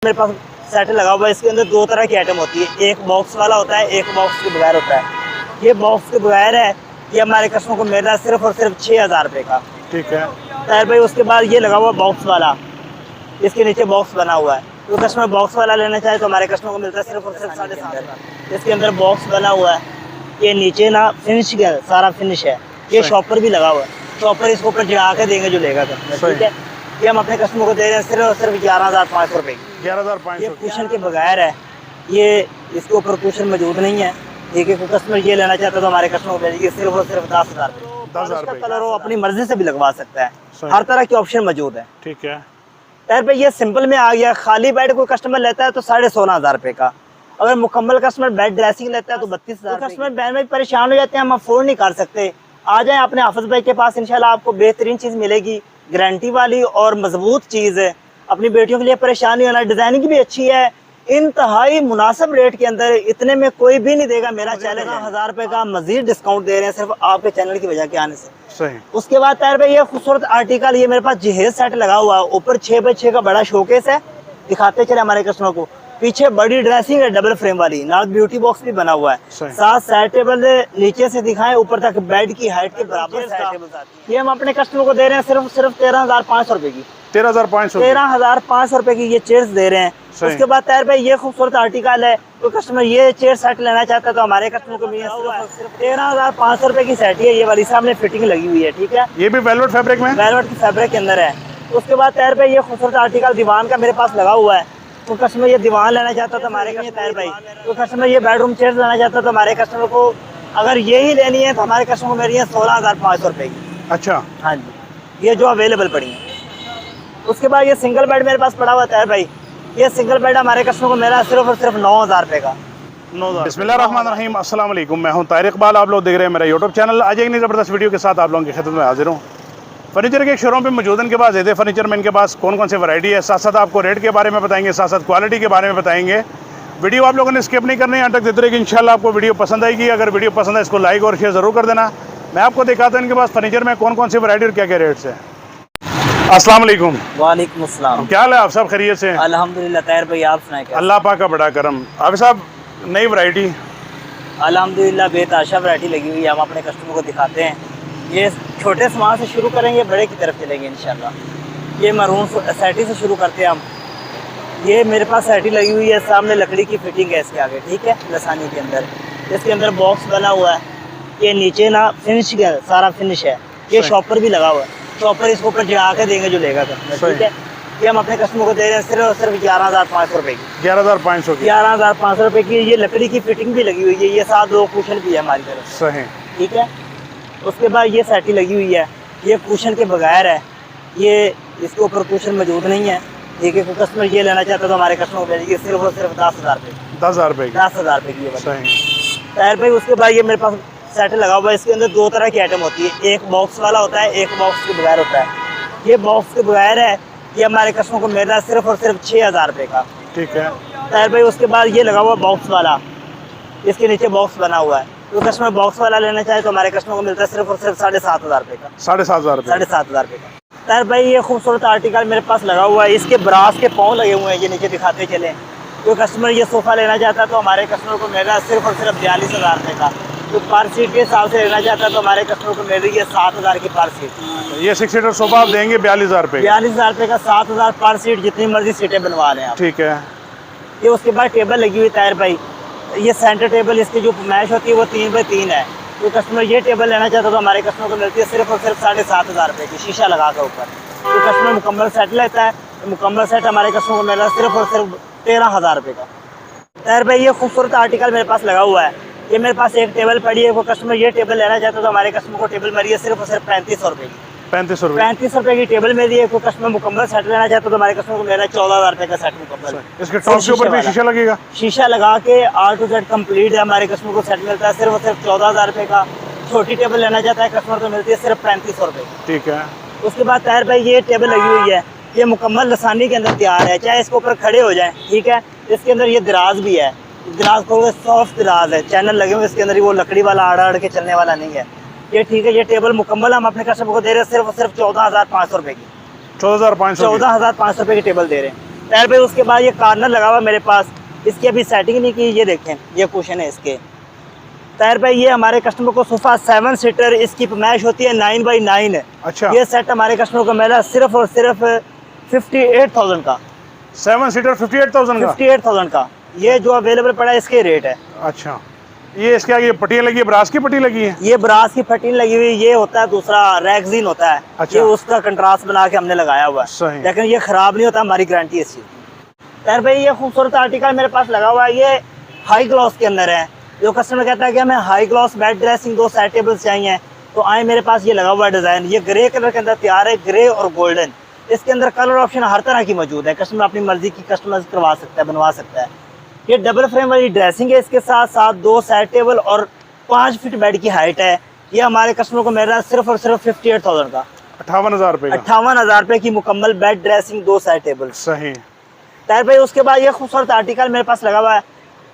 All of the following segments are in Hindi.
मेरे पास सेट लगा हुआ है। इसके अंदर दो तरह की आइटम होती है, एक बॉक्स वाला होता है, एक बॉक्स के बगैर होता है। ये बॉक्स के बगैर है, ये हमारे कस्टमर को मिल रहा है सिर्फ और सिर्फ 6000 रुपये का। ठीक है ताहिर भाई। उसके बाद ये लगा हुआ बॉक्स वाला, इसके नीचे बॉक्स बना हुआ है। तो कस्टमर बॉक्स वाला लेना चाहे तो हमारे कस्टमर को मिलता है सिर्फ और सिर्फ 7,500। इसके अंदर बॉक्स बना हुआ है, ये नीचे ना फिनिश का सारा फिनिश है। ये शॉपर भी लगा हुआ है, शॉपर इसके ऊपर चढ़ा के देंगे जो लेगा कस्टमर। ठीक है, ये हम अपने कस्टमर को दे रहे हैं सिर्फ और सिर्फ 11,500 रुपये की। 11,500। ये कुशन के बगैर है, ये इसके ऊपर कुशन मौजूद नहीं है। ठीक है, कोई कस्टमर ये लेना चाहता है तो हमारे कस्टमर को मिलेगी सिर्फ और सिर्फ 10,000 रुपये। 10,000 रुपये कलर वो अपनी मर्जी से भी लगवा सकता है, हर तरह की ऑप्शन मौजूद है। ठीक है ताहिर भाई, ये सिंपल में आ गया। खाली बेड कोई कस्टमर लेता है तो 16,500 रुपये का। अगर मुकम्मल कस्टमर बेड ड्रेसिंग लेता है तो 32,000। कस्टमर बेड में परेशान हो जाते हैं, हम अफोर्ड नहीं कर सकते, आ जाएं अपने हाफिज भाई के पास, इंशाल्लाह आपको बेहतरीन चीज़ मिलेगी, गारंटी वाली और मजबूत चीज़ है। अपनी बेटियों के लिए परेशान नहीं होना। डिज़ाइनिंग भी अच्छी है, इंतहाई मुनासिब रेट के अंदर, इतने में कोई भी नहीं देगा। मेरा चैनल 1000 रुपये का मजीद डिस्काउंट दे रहे हैं सिर्फ आपके चैनल की वजह के आने से। सही। उसके बाद ताहिर भाई, ये खूबसूरत आर्टिकल, ये मेरे पास जहेज सेट लगा हुआ है। ऊपर 6x6 का बड़ा शोकेस है, दिखाते चले हमारे कस्टमर को। पीछे बड़ी ड्रेसिंग है डबल फ्रेम वाली, नाल ब्यूटी बॉक्स भी बना हुआ है। 7 साइड टेबल नीचे से दिखाएं ऊपर तक बेड की हाइट के बराबर साइड टेबल आती है। ये हम अपने कस्टमर को दे रहे हैं सिर्फ 13,500 रुपए की। 13,500 रुपए की ये चेयर्स दे रहे हैं। उसके बाद ताहिर भाई, ये खूबसूरत आर्टिकल है, कोई कस्टमर ये चेयर सेट लेना चाहता है तो हमारे कस्टमर को मिलेगा सिर्फ 13,500 रुपए की सेट है। ये वाली सामने फिटिंग लगी हुई है। ठीक है, ये भी वेलवेट फैब्रिक में, वेलवेट की फैब्रिक के अंदर है। उसके बाद ताहिर भाई, ये खूबसूरत आर्टिकल दीवान का मेरे पास लगा हुआ है। तो कस्टमर ये दीवान लेना चाहता तो हमारे ताहिर भाई, तो कस्टमर ये बेडरूम चेयर लेना चाहता तो हमारे कस्टमर को, अगर यही लेनी है तो हमारे कस्टमर को मेरी है 16,500 रुपए की। अच्छा, हाँ जी, ये जो अवेलेबल पड़ी है। उसके बाद ये सिंगल बेड मेरे पास पड़ा हुआ है भाई, ये सिंगल बेड हमारे कस्टमर को मेरा सिर्फ और सिर्फ 9,000 रुपए का। बिस्मिल्लाहिर्रहमानिर्रहीम, अस्सलाम वालेकुम। मैं हूं तारिक इकबाल, आप लोग देख रहे हैं मेरा यूट्यूब चैनल। आज एक नई ज़बरदस्त वीडियो के साथ आप लोगों की खिदमत में हाजिर हूँ। फर्नीचर के शोरूम पे मौजूद इनके पास जैसे फर्नीचर में इनके पास कौन कौन से वैरायटी है, साथ साथ आपको रेट के बारे में बताएंगे, साथ साथ क्वालिटी के बारे में बताएंगे। वीडियो आप लोगों ने स्किप नहीं करनी है, यहाँ तक देते रहिए, इंशाल्लाह आपको वीडियो पसंद आएगी। अगर वीडियो पसंद है इसको लाइक और शेयर ज़रूर कर देना। मैं आपको दिखाता हूँ इनके पास फर्नीचर में कौन कौन सी वैरायटी और क्या क्या रेट्स है। अस्सलाम वालेकुम। वालेकुम अस्सलाम। क्या हाल है, आप सब खैरियत से? अल्हम्दुलिल्लाह। ताहिर भाई, आप सुनाए? अल्लाह पाक का बड़ा करम। आप साहब, नई वैरायटी अल्हम्दुलिल्लाह बेताशा वैरायटी लगी हुई है, हम अपने कस्टमर को दिखाते हैं। ये छोटे सामान से शुरू करेंगे, बड़े की तरफ चलेंगे इंशाल्लाह। ये मरून सैटी से शुरू करते हैं हम। ये मेरे पास सैटी लगी हुई है, सामने लकड़ी की फिटिंग है इसके आगे। ठीक है, लसानी के अंदर, इसके अंदर बॉक्स बना हुआ है। ये नीचे ना फिनिश का सारा फिनिश है। ये शॉपर भी लगा हुआ है, शॉपर इसके ऊपर चढ़ा के देंगे जो लेगा कस्टमर। ठीक है, ये हम अपने कस्टमर को दे रहे हैं सिर्फ और सिर्फ 11,500 रुपए की। 11,500 रुपए की। ये लकड़ी की फिटिंग भी लगी हुई है, ये साथ 2 कुशन भी है हमारी तरफ। सही। ठीक है, उसके बाद ये सैटी लगी हुई है, ये कुशन के बगैर है, ये इसके ऊपर कुशन मौजूद नहीं है। ठीक है, कोई कस्टमर ये लेना चाहता है तो हमारे कस्टमर को मिलेगी सिर्फ और सिर्फ 10,000 रुपये। 10,000 रुपये की। 10,000 रुपये की ये ताहिर भाई। उसके बाद ये मेरे पास सेट लगा हुआ है, इसके अंदर 2 तरह की आइटम होती है, एक बॉक्स वाला होता है, एक बॉक्स के बगैर होता है। ये बॉक्स के बगैर है, ये हमारे कस्टमर को मिल रहा है सिर्फ और सिर्फ 6,000 रुपये का। ठीक है ताहिर भाई। उसके बाद ये लगा हुआ बॉक्स वाला, इसके नीचे बॉक्स बना हुआ है। तो कस्टमर बॉक्स वाला लेना चाहे तो हमारे कस्टमर को मिलता है सिर्फ और सिर्फ 7,500 रुपये का। 7,500 रुपये। 7,500 रुपये का। ताहिर भाई, ये खूबसूरत आर्टिकल मेरे पास लगा हुआ है, इसके ब्रास के पाँव लगे हुए हैं, ये नीचे दिखाते चले। तो कस्टमर ये सोफ़ा लेना चाहता है तो हमारे कस्टमर को मिल रहा है सिर्फ और सिर्फ 42,000 रुपये का। तो पर सीट के हिसाब से लेना चाहता है तो हमारे कस्टमर को मिल रही है 7,000 की पर सीट। ये 6 सीटर सोफा आप देंगे 42,000 रुपये। 42,000 रुपये का, 7,000 पर सीट, जितनी मर्जी सीटें बनवा लें आप। ठीक है। ये उसके बाद टेबल लगी हुई ताहिर भाई, ये सेंटर टेबल, इसकी जो मैश होती है वो 3x3 है। तो कस्टमर ये टेबल लेना चाहता है तो हमारे कस्टमर को मिलती है सिर्फ और सिर्फ 7,500 रुपये की, शीशा लगा कर ऊपर। तो कस्टमर मुकम्मल सेट लेता है तो मुकम्मल सेट हमारे कस्टमर को मिल रहा है सिर्फ और सिर्फ 13,000 रुपये का। ताहिर भाई, ये खूबसूरत आर्टिकल मेरे पास लगा हुआ है, ये मेरे पास एक टेबल पड़ी है। वो कस्टमर ये टेबल लेना चाहता है तो हमारे कस्टमर को टेबल मिली है सिर्फ और सिर्फ 3500 रुपये की। 3500 रुपये की टेबल में दिए। कोई कस्टमर मुकम्मल सेट लेना चाहता है तो हमारे कस्टमर को मिल रहा है 14,000 रुपये का सेट मुकम्मल। इसके टॉप के ऊपर भी शीशा लगेगा, शीशा लगा के A to Z कंप्लीट है। हमारे कस्टमर को सेट मिलता है सिर्फ और सिर्फ 14,000 रुपये का। छोटी टेबल लेना चाहता है कस्टमर तो मिलती है सिर्फ 3500 रुपये। ठीक है। उसके बाद ताहिर भाई, ये टेबल लगी हुई है, ये मुकम्मल लसानी के अंदर तैयार है, चाहे इसके ऊपर खड़े हो जाएं। ठीक है, इसके अंदर ये दराज भी है, दराज को सॉफ्ट दराज है, चैनल लगे हुए इसके अंदर, वो लकड़ी वाला आड़ के चलने वाला नहीं है ये। ठीक है, ये टेबल मुकम्मल हम अपने कस्टमर को दे रहे हैं सिर्फ और सिर्फ 14,500 रुपये की। 14,500 रुपये की टेबल दे रहे हैं। टायर भाई उसके बाद ये कार्नर लगा हुआ मेरे पास, इसकी अभी सेटिंग नहीं की, ये देखें ये कुशन है इसके। टायर भाई ये हमारे कस्टमर को सोफा 7 सीटर, इसकी फरमाइश होती है 9x9 है। अच्छा, ये सेट हमारे कस्टमर को मिला सिर्फ और सिर्फ 58,000 का। 7 सीटर 58,000 का। 58,000 का ये जो अवेलेबल पड़ा है इसके रेट है। अच्छा, ये इसके आगे पट्टियाँ लगी है, ब्रास की पट्टी लगी है। ये ब्रास की फटिंग लगी हुई, ये होता है दूसरा रैगजीन होता है। अच्छा। ये उसका कंट्रास्ट बना के हमने लगाया हुआ सही। है, लेकिन ये खराब नहीं होता, हमारी गारंटी है इस चीज की। टायर भाई ये खूबसूरत आर्टिकल मेरे पास लगा हुआ है, ये हाई ग्लॉस के अंदर है। जो कस्टमर कहता है कि हमें high gloss bed dressing 2 side tables चाहिए, तो आए मेरे पास ये लगा हुआ है डिजाइन। ये ग्रे कलर के अंदर तैयार है, ग्रे और गोल्डन। इसके अंदर कलर ऑप्शन हर तरह की मौजूद है, कस्टमर अपनी मर्जी की कस्टमाइज करवा सकता है, बनवा सकता है। ये डबल फ्रेम वाली ड्रेसिंग है, इसके साथ साथ 2 साइड टेबल और 5 फीट बेड की हाइट है। ये हमारे कस्टमर को मिल रहा है सिर्फ और सिर्फ 58,000 का। 58,000 रुपये का। 58,000 रुपये की मुकम्मल बेड ड्रेसिंग 2 साइड टेबल। सही। टायर भाई उसके बाद ये खूबसूरत आर्टिकल मेरे पास लगा हुआ है,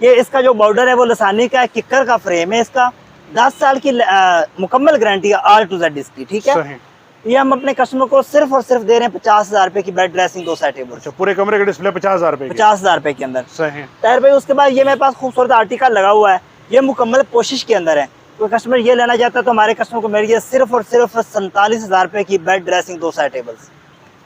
ये इसका जो बॉर्डर है वो लसानी का है, किक्कर का फ्रेम है इसका। 10 साल की मुकम्मल गारंटी है R to Z इसकी, ठीक है। सही। ये हम अपने कस्टमर को सिर्फ और सिर्फ दे रहे हैं 50,000 रुपये की बेड ड्रेसिंग 2 साइड टेबल। अच्छा, पूरे कमरे का डिस्प्ले 50,000 रुपये की। 50,000 रुपये के अंदर। सही। टायर भाई उसके बाद ये मेरे पास खूबसूरत आर्टिकल लगा हुआ है, ये मुकम्मल पोशिश के अंदर है। कोई कस्टमर ये लेना चाहता है तो हमारे कस्टमर को मिल गया सिर्फ और सिर्फ 47,000 रुपये की बेड ड्रेसिंग 2 साइड टेबल्स।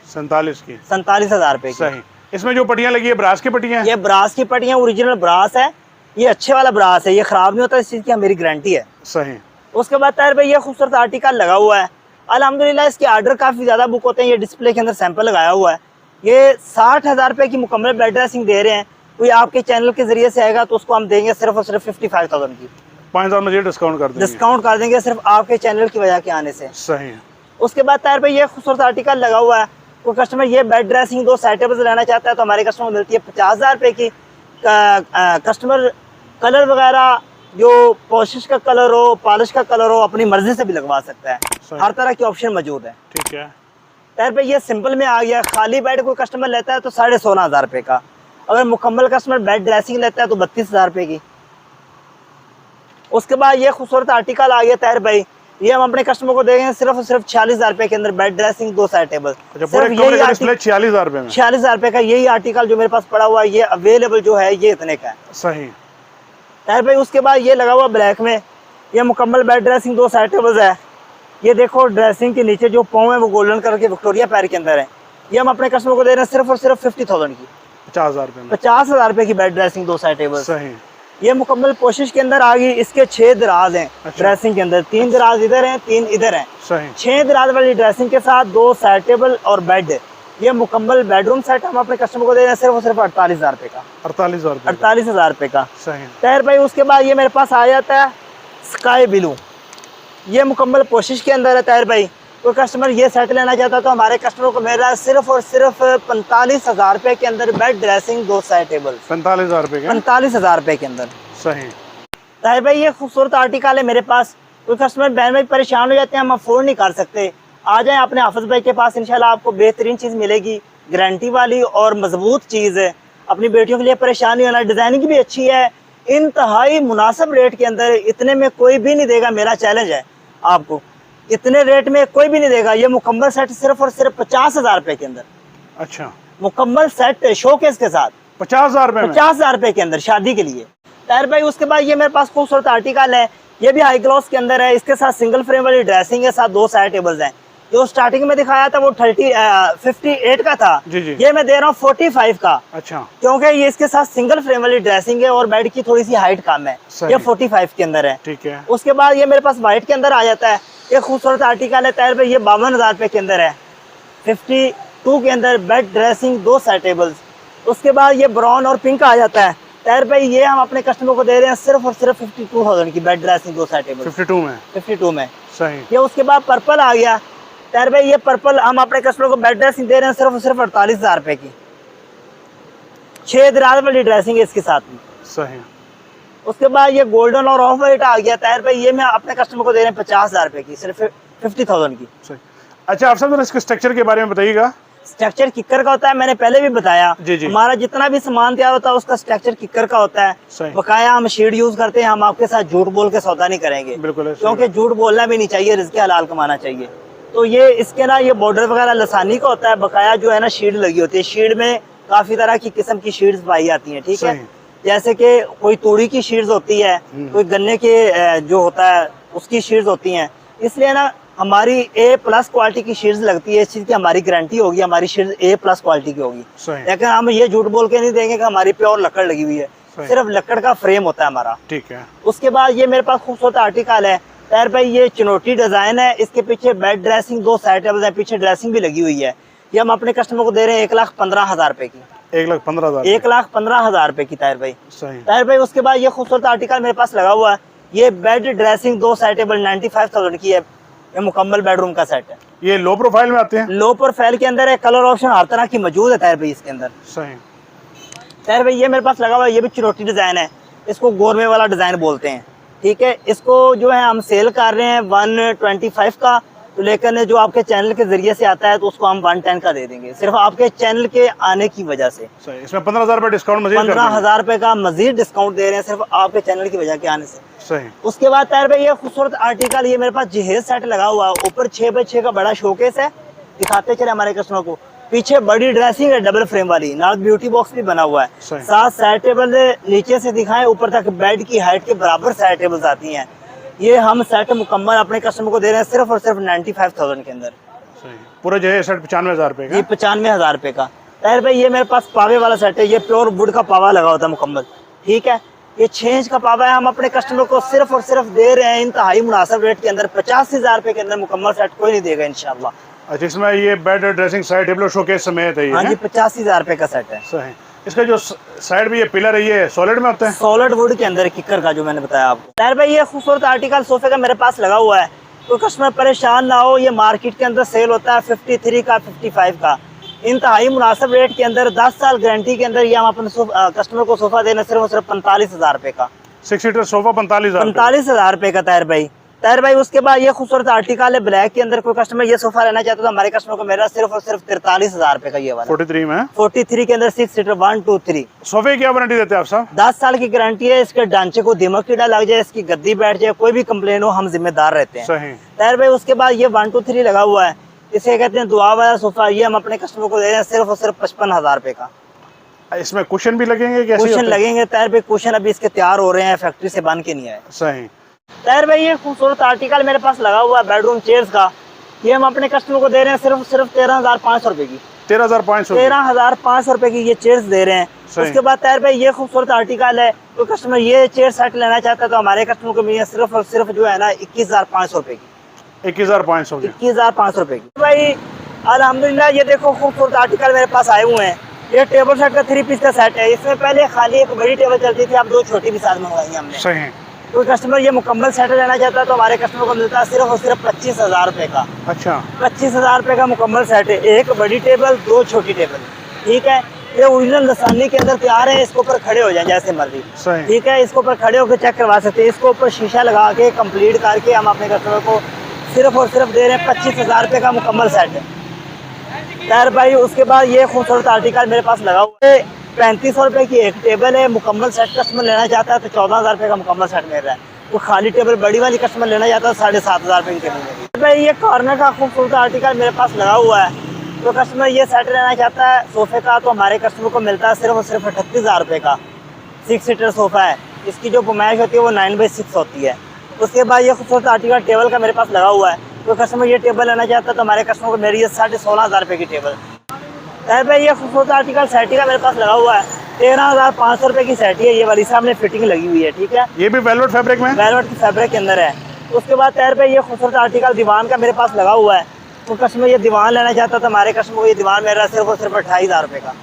47 की। 47,000 रुपये की। सही। इसमें जो पट्टियाँ लगी है ब्रास की पट्टियाँ हैं? ये ब्रास की पट्टियाँ ओरिजिनल ब्रास है, ये अच्छे वाला ब्रास है, ये खराब नहीं होता, इस चीज़ की मेरी गारंटी है। सही। उसके बाद टायर भाई ये खूबसूरत आर्टिकल लगा हुआ है, अल्हम्दुलिल्लाह इसके आर्डर काफ़ी ज़्यादा बुक होते हैं। ये डिस्प्ले के अंदर सैंपल लगाया हुआ है, ये 60,000 रुपये की मुकम्मल बेड ड्रेसिंग दे रहे हैं। कोई आपके चैनल के जरिए से आएगा तो उसको हम देंगे सिर्फ और सिर्फ 55,000 की। 5,000 मजीद डिस्काउंट कर देंगे। डिस्काउंट कर देंगे सिर्फ आपके चैनल की वजह के आने से। सही। उसके बाद टायर भाई ये खूबसूरत आर्टिकल लगा हुआ है, कोई कस्टमर ये बेड ड्रेसिंग 2 साइड टेबल्स लेना चाहता है तो हमारे कस्टमर को मिलती है 50,000 रुपये की। कस्टमर कलर वगैरह जो पॉलिश का कलर हो, पॉलिश का कलर हो, अपनी मर्जी से भी लगवा सकता है। हर तरह की ऑप्शन मौजूद है। ठीक है। टायर पे ये सिंपल में आ गया। खाली बेड कोई कस्टमर लेता है तो 16,500 रुपये का, अगर मुकम्मल कस्टमर बेड ड्रेसिंग लेता है तो 32,000 रुपये की। उसके बाद ये खूबसूरत आर्टिकल आ गया टायर भाई, ये हम अपने कस्टमर को देंगे सिर्फ और सिर्फ 46,000 रुपये के अंदर बेड ड्रेसिंग 2 साइड टेबल। पूरे कमरे का डिस्प्ले 46,000 रुपये में। 46,000 रुपये का यही आर्टिकल जो मेरे पास पड़ा हुआ है, ये अवेलेबल जो है ये इतने का है। सही। टायर भाई उसके बाद ये लगा हुआ ब्लैक में, ये मुकम्मल बेड ड्रेसिंग 2 साइड टेबल्स है। ये देखो ड्रेसिंग के नीचे जो पाँव है वो गोल्डन कलर के विक्टोरिया पैर के अंदर है। ये हम अपने कस्टमर को दे रहे हैं सिर्फ और सिर्फ 50,000 की। 50,000 रुपये में। 50,000 रुपये की बेड ड्रेसिंग 2 साइड टेबल। सही। ये मुकम्मल कोशिश के अंदर आ गई। इसके 6 दराज हैं। अच्छा। ड्रेसिंग के अंदर 3 दराज इधर हैं, 3 इधर हैं। सही। 6 दराज वाली ड्रेसिंग के साथ 2 साइड टेबल और बेड। ये मुकम्मल बेडरूम सेट हम अपने कस्टमर को दे रहे हैं सिर्फ और सिर्फ 48,000 रुपये का। 48,000 रुपये। 48,000 रुपये का। सही। टायर भाई उसके बाद ये मेरे पास आ जाता है स्काई ब्लू, ये मुकम्मल कोशिश के अंदर है। टायर भाई कोई कस्टमर ये सेट लेना चाहता है तो हमारे कस्टमर को मिल रहा है सिर्फ और सिर्फ 45,000 रुपये के अंदर बेड ड्रेसिंग 2 साइड टेबल। 45,000 रुपये का। 45,000 रुपये के अंदर। सही। टायर भाई ये खूबसूरत आर्टिकल है मेरे पास। कोई कस्टमर बहन भाई परेशान हो जाते हैं, हम अफोर्ड नहीं कर सकते, आ जाएं अपने हाफिज भाई के पास, इंशाल्लाह आपको बेहतरीन चीज़ मिलेगी, गारंटी वाली और मजबूत चीज़ है। अपनी बेटियों के लिए परेशान नहीं होना। डिज़ाइनिंग भी अच्छी है, इंतहाई मुनासिब रेट के अंदर, इतने में कोई भी नहीं देगा, मेरा चैलेंज है आपको, इतने रेट में कोई भी नहीं देगा। ये मुकम्मल सेट सिर्फ और सिर्फ 50,000 रुपये के अंदर। अच्छा, मुकम्मल सेट शोकेस के साथ 50,000 रुपये में। 50,000 रुपये के अंदर शादी के लिए। टायर भाई उसके बाद ये मेरे पास खूबसूरत आर्टिकल है, ये भी हाई ग्लॉस के अंदर है। इसके साथ सिंगल फ्रेम वाली ड्रेसिंग है, साथ 2 साइड टेबल्स हैं। जो स्टार्टिंग में दिखाया था वो 58 का था, जी जी। ये मैं दे रहा हूँ 45 का। अच्छा। क्योंकि ये इसके साथ सिंगल फ्रेम वाली ड्रेसिंग है और बेड की थोड़ी सी हाइट कम है, ये 45 के अंदर है। ठीक है। उसके बाद ये मेरे पास व्हाइट के अंदर आ जाता है, ये खूबसूरत आर्टिकल है। टायर भाई ये 52,000 रुपये के अंदर है, 52 के अंदर बेड ड्रेसिंग 2 साइड टेबल्स। उसके बाद ये ब्राउन और पिंक आ जाता है। टायर भाई ये हम अपने कस्टमर को दे रहे हैं सिर्फ और सिर्फ 52,000 की बेड ड्रेसिंग 2 साइड टेबल। 52 में। सही। ये उसके बाद पर्पल आ गया। टायर भाई ये पर्पल हम अपने कस्टमर को बेड ड्रेसिंग दे रहे हैं सिर्फ और सिर्फ 48,000 रुपये की। 6 दराज वाली ड्रेसिंग है इसके साथ में। सही। उसके बाद ये गोल्डन और ऑफ वाइट आ गया। टायर भाई ये मैं अपने कस्टमर को दे रहे हैं 50,000 रुपये की, सिर्फ 50,000 की। सही। अच्छा, आप सब इसके स्ट्रक्चर के बारे में बताइएगा। स्ट्रक्चर किक्कर का होता है, मैंने पहले भी बताया। जी जी। हमारा जितना भी सामान तैयार होता है उसका स्ट्रक्चर किक्कर का होता है। सही। बकाया हम शीट यूज करते हैं, हम आपके साथ झूठ बोल के सौदा नहीं करेंगे, बिल्कुल, क्योंकि झूठ बोलना भी नहीं चाहिए, रिज़्क़ हलाल कमाना चाहिए। तो ये इसके ना ये बॉर्डर वगैरह लसानी का होता है, बकाया जो है ना शीट लगी होती है, शीट में काफी तरह की किस्म की शीट्स पाई जाती हैं, ठीक है। सही। जैसे कि कोई तूड़ी की शीट्स होती है, कोई गन्ने के जो होता है उसकी शीट्स होती हैं। इसलिए ना हमारी A+ क्वालिटी की शीट्स लगती है, इस चीज की हमारी गारंटी होगी, हमारी शीट्स A+ क्वालिटी की होगी। सही। लेकिन हम ये झूठ बोल के नहीं देंगे कि हमारी प्योर लकड़ लगी हुई है, सिर्फ लकड़ का फ्रेम होता है हमारा। ठीक है। उसके बाद ये मेरे पास खूबसूरत आर्टिकल है ताहिर भाई, ये चिनोटी डिजाइन है। इसके पीछे बेड ड्रेसिंग 2 साइड टेबल है, पीछे ड्रेसिंग भी लगी हुई है। ये हम अपने कस्टमर को दे रहे हैं 1,15,000 रुपए की। 1,15,000। 1,15,000 रुपए की ताहिर भाई। सही। ताहिर भाई उसके बाद ये खूबसूरत आर्टिकल मेरे पास लगा हुआ है, ये बेड ड्रेसिंग 2 साइड टेबल 95,000 की है। ये मुकम्मल बेडरूम का सेट है। ये लो प्रोफाइल में आते हैं? लो प्रोफाइल के अंदर है, कलर ऑप्शन हर तरह की मौजूद है ताहिर भाई इसके अंदर। सही। ताहिर भाई ये मेरे पास लगा हुआ है, ये भी चिनोटी डिजाइन है, इसको गोरमे वाला डिजाइन बोलते हैं, ठीक है। इसको जो है हम सेल कर रहे हैं 125 का, तो लेकिन जो आपके चैनल के जरिए से आता है तो उसको हम 110 का दे देंगे, सिर्फ आपके चैनल के आने की वजह से। सही। इसमें 15,000 रुपए डिस्काउंट मजीद 15,000 रुपए का मजीद डिस्काउंट दे रहे हैं सिर्फ आपके चैनल की वजह के आने से। सही। उसके बाद ताहिर भाई ये खूबसूरत आर्टिकल, ये मेरे पास जहेज सेट लगा हुआ है, ऊपर 6x6 का बड़ा शोकेस है, दिखाते चले हमारे कस्टमर को। पीछे बड़ी ड्रेसिंग है डबल फ्रेम वाली, नाल ब्यूटी बॉक्स भी बना हुआ है। सही। 7 साइड टेबल नीचे से दिखाएं ऊपर तक बेड की हाइट के बराबर साइड टेबल्स आती हैं। ये हम सेट मुकम्मल अपने कस्टमर को दे रहे हैं सिर्फ और सिर्फ 95,000 के अंदर। सही। पूरा जो है सेट 95,000 रुपए का। ये 95,000 रुपए का। ताहिर भाई ये मेरे पास पावे वाला सेट है, ये प्योर वुड का पावा लगा होता है मुकम्मल, ठीक है। ये 6 इंच का पावा है, हम अपने कस्टमर को सिर्फ और सिर्फ दे रहे हैं इंतहाई मुनासिब रेट के अंदर 85,000 रुपए के अंदर। मुकम्मल सेट कोई नहीं देगा इंशाल्लाह। अच्छा, इसमें ये bed dressing side table showcase समेत है ये? हाँ जी, 85,000 रुपए का सेट है। सही। इसका जो साइड में ये पिलर है ये सॉलिड में होता है? सॉलिड वुड के अंदर किकर का, जो मैंने बताया आपको। ताहिर भाई ये खूबसूरत आर्टिकल सोफे का मेरे पास लगा हुआ है, कोई कस्टमर परेशान ना हो, ये मार्केट के अंदर सेल होता है 53 का 55 का। इंतहाई मुनासिब रेट के अंदर 10 साल गारंटी के अंदर ये हम अपने कस्टमर को सोफा देना सिर्फ और सिर्फ 45,000 रुपए का। 6 सीटर सोफा 45,000 रुपए का ताहिर भाई। ताहिर भाई उसके बाद ये खूबसूरत आर्टिकल है ब्लैक के अंदर, कोई कस्टमर ये सोफा लेना चाहता है तो हमारे कस्टमर को मेरा सिर्फ और सिर्फ 43,000 रुपए का ये वाला। 43 में 43 के अंदर 6 सीटर 1 2 3। सोफे की क्या वारंटी देते हैं आप साहब? 10 साल की गारंटी है। इसके ढांचे को दिमक कीड़ा लग जाए, इसकी गद्दी बैठ जाए, कोई भी कंप्लेन हो हम जिम्मेदार रहते हैं। सही। ताहिर भाई उसके बाद ये 1 2 3 लगा हुआ है, इसे कहते हैं दुआ वाला सोफा, ये हम अपने कस्टमर को दे रहे हैं सिर्फ और सिर्फ 55,000 रुपए का। इसमें कुशन भी लगेंगे? कैसे कुशन लगेंगे ताहिर भाई, कुशन अभी इसके तैयार हो रहे हैं, फैक्ट्री से बन के नहीं आए। सही। ताहिर भाई ये खूबसूरत आर्टिकल मेरे पास लगा हुआ है बेडरूम चेयर्स का, ये हम अपने कस्टमर को दे रहे हैं सिर्फ सिर्फ 13,500 रुपए की। 13,500? 13,500 रुपए की ये चेयर्स दे रहे हैं। उसके बाद ताहिर भाई ये खूबसूरत आर्टिकल है, तो कस्टमर ये चेयर सेट लेना चाहता है तो हमारे कस्टमर को मिले सिर्फ और सिर्फ जो है ना 21,500 रुपए की। 21,500 की। 21,500 रुपए की। भाई अल्हम्दुलिल्लाह ये देखो खूबसूरत आर्टिकल मेरे पास आए हुए हैं। ये टेबल सेट का 3 पीस का सेट है, इसमें पहले खाली एक बड़ी टेबल चलती थी, अब 2 छोटी भी साथ मंगवाई हमने। सही। कोई कस्टमर ये मुकम्मल सेट लेना चाहता है तो हमारे कस्टमर को मिलता है सिर्फ और सिर्फ 25,000 रुपए का। अच्छा। 25,000 रुपए का मुकम्मल सेट है, एक बड़ी टेबल 2 छोटी टेबल, ठीक है। ये ओरिजिनल लसानी के अंदर तैयार है, इसके ऊपर खड़े हो जाए जैसे मर्जी, सही। ठीक है। इसके ऊपर खड़े होकर चेक करवा सकते हैं, इसके ऊपर शीशा लगा के कंप्लीट करके हम अपने कस्टमर को सिर्फ और सिर्फ दे रहे हैं 25,000 रुपए का मुकम्मल सेट है। ताहिर भाई उसके बाद ये खूबसूरत आर्टिकल मेरे पास लगा हुआ है, 3500 रुपए की एक टेबल है। मुकम्मल सेट कस्टमर लेना चाहता है तो 14,000 रुपए का मुकम्मल सेट मिल रहा है। तो खाली टेबल बड़ी वाली कस्टमर लेना चाहता है 7,500 रुपए की टेबल मिलेगी। भाई ये कॉर्नर का खूबसूरत आर्टिकल मेरे पास लगा हुआ है, तो कस्टमर ये सेट लेना चाहता है सोफे का तो हमारे कस्टमर को मिलता है सिर्फ और सिर्फ 38,000 रुपए का। 6 सीटर सोफा है, इसकी जो पुमाइश होती है वो 9x6 होती है। उसके बाद ये खूबसूरत आर्टिकल टेबल का मेरे पास लगा हुआ है, तो कस्टमर ये टेबल लेना चाहता है तो हमारे कस्टमर को मेरी 16,500 रुपए की टेबल। ताहिर भाई ये खूबसूरत आर्टिकल सेटी का मेरे पास लगा हुआ है, 13,500 रुपए की सेटी है, ये वाली सामने फिटिंग लगी हुई है, ठीक है। ये भी वेलवेट फैब्रिक में? वेलवेट की फैब्रिक के अंदर है। उसके बाद ताहिर भाई ये खूबसूरत आर्टिकल दीवान का मेरे पास लगा हुआ है, तो कस्टमर ये दीवान लेना चाहता है तो हमारे कस्टमर को ये दीवान मेरा सिर्फ और सिर्फ 28,000 रुपए का।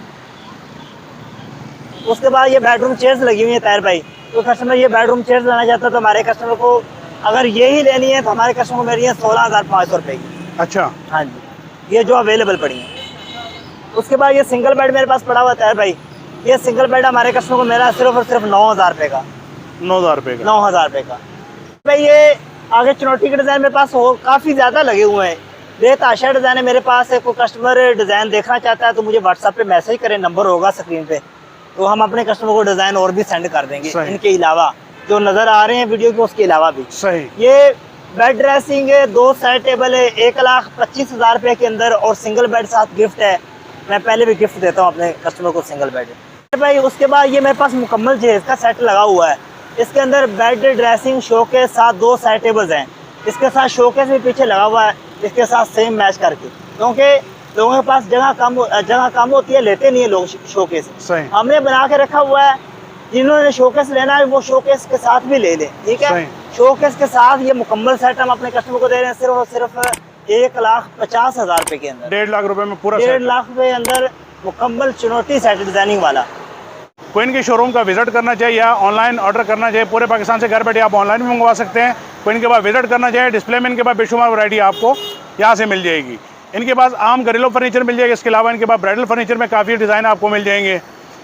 उसके बाद ये बेडरूम चेयर्स लगी हुई है ताहिर भाई, तो कस्टमर ये बेडरूम चेयर्स लेना चाहता है तो हमारे कस्टमर को अगर ये ही लेनी है तो हमारे कस्टमर को मेरी है 16,500 रुपए की। अच्छा। हाँ जी, ये जो अवेलेबल पड़ी है। उसके बाद ये सिंगल बेड मेरे पास पड़ा हुआ है भाई, ये सिंगल बेड हमारे कस्टमर को मेरा सिर्फ और सिर्फ 9,000 रुपए का। 9,000 रुपए का? 9,000 रुपए का। भाई ये आगे चुनौती के डिज़ाइन मेरे पास हो काफ़ी ज़्यादा लगे हुए हैं, बेताशा डिज़ाइन है मेरे पास है। कोई कस्टमर डिज़ाइन देखना चाहता है तो मुझे व्हाट्सएप पे मैसेज करें, नंबर होगा स्क्रीन पे, तो हम अपने कस्टमर को डिज़ाइन और भी सेंड कर देंगे इनके अलावा जो नज़र आ रहे हैं वीडियो के, उसके अलावा भी। सही। ये बेड ड्रेसिंग है, 2 साइड टेबल है, 1,25,000 रुपए के अंदर, और सिंगल बेड साथ गिफ्ट है। मैं पहले भी गिफ्ट देता हूँ अपने कस्टमर को सिंगल बेड। भाई उसके बाद ये मेरे पास मुकम्मल जहेज का सेट लगा हुआ है। इसके अंदर बेड, ड्रेसिंग, शोकेस साथ 2 साइड टेबल्स हैं। इसके साथ शोकेस भी पीछे लगा हुआ है, इसके साथ सेम मैच करके, क्योंकि लोगों के पास जगह कम होती है, लेते नहीं है लोग शोकेस। सही। हमने बना के रखा हुआ है, जिन्होंने शोकेस लेना है वो शोकेस के साथ भी ले लें, ठीक है। शोकेस के साथ ये मुकम्मल सेट हम अपने कस्टमर को दे रहे हैं सिर्फ और सिर्फ 1,50,000 रुपए के अंदर। 1.5 लाख रुपए में पूरा 1.5 लाख रुपए अंदर मुकम्मल चुनौती सेट डिजाइनिंग वाला। कोई इनके शोरूम का विजिट करना चाहिए या ऑनलाइन ऑर्डर करना चाहिए, पूरे पाकिस्तान से घर बैठे आप ऑनलाइन भी मंगवा सकते हैं। कोई इनके पास विजिट करना चाहिए, डिस्प्ले में इनके पास बेशुमार वैरायटी आपको यहाँ से मिल जाएगी। इनके पास आम घरेलू फर्नीचर मिल जाएगा, इसके अलावा इनके पास ब्राइडल फर्नीचर में काफ़ी डिज़ाइन आपको मिल जाएंगे।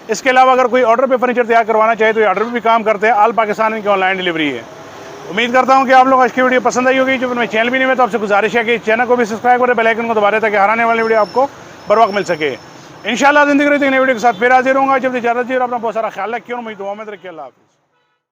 इसके अलावा अगर कोई ऑर्डर पे फर्नीचर तैयार करवाना चाहे तो ये ऑर्डर भी काम करते हैं। ऑल पाकिस्तान इनकी ऑनलाइन डिलीवरी है। उम्मीद करता हूँ कि आप लोग आज की वीडियो पसंद आई होगी। जो मैं चैनल भी नहीं है तो आपसे गुजारिश है कि चैनल को भी सब्सक्राइब करें, बेल आइकन को दबा दें ताकि हर आने वाली वीडियो आपको बर वक्त मिल सके। इंशाल्लाह ज़िंदगी रही नई वीडियो के साथ फिर हाजिर होंगे। जब इजाज़त दीजिए और अपना बहुत सारा ख्याल रखिए और मुझे दुआ में रखिए। अल्लाह हाफ़िज़।